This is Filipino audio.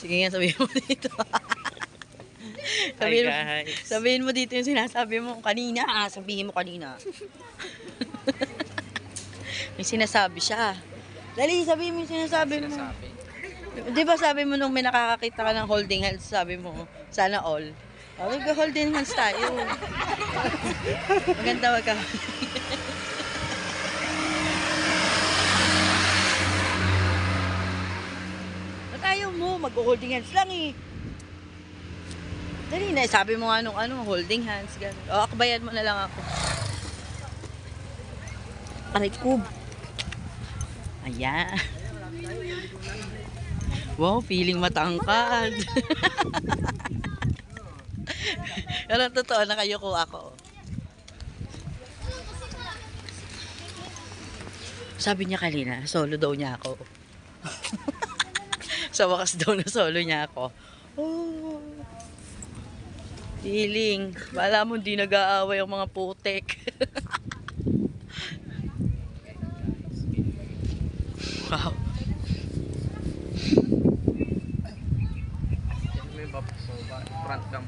Sige nga, sabihin mo dito. Hi guys. Sabihin mo dito yung sinasabi mo kanina. Sabihin mo kanina. May sinasabi siya. Dali, sabihin mo yung sinasabi mo. Di ba sabi mo nung may nakakakita ka ng holding hands, sabi mo, sana all. Sabi ko, holding hands tayo. Maganda wag ka. Ba't ayaw mo? Mag-holding hands lang eh. Dali na, sabi mo nga nung holding hands. Ganun. O, akbayan mo na lang ako. Aray ko. Ayan. Wow, feeling matangkad. Pero totoo, nakayuko ako. Sabi niya kanina, solo daw niya ako. Sa wakas daw na solo niya ako. Oh. Feeling. Bala mo, hindi nag-aaway ang mga putek. Wow. May front cam.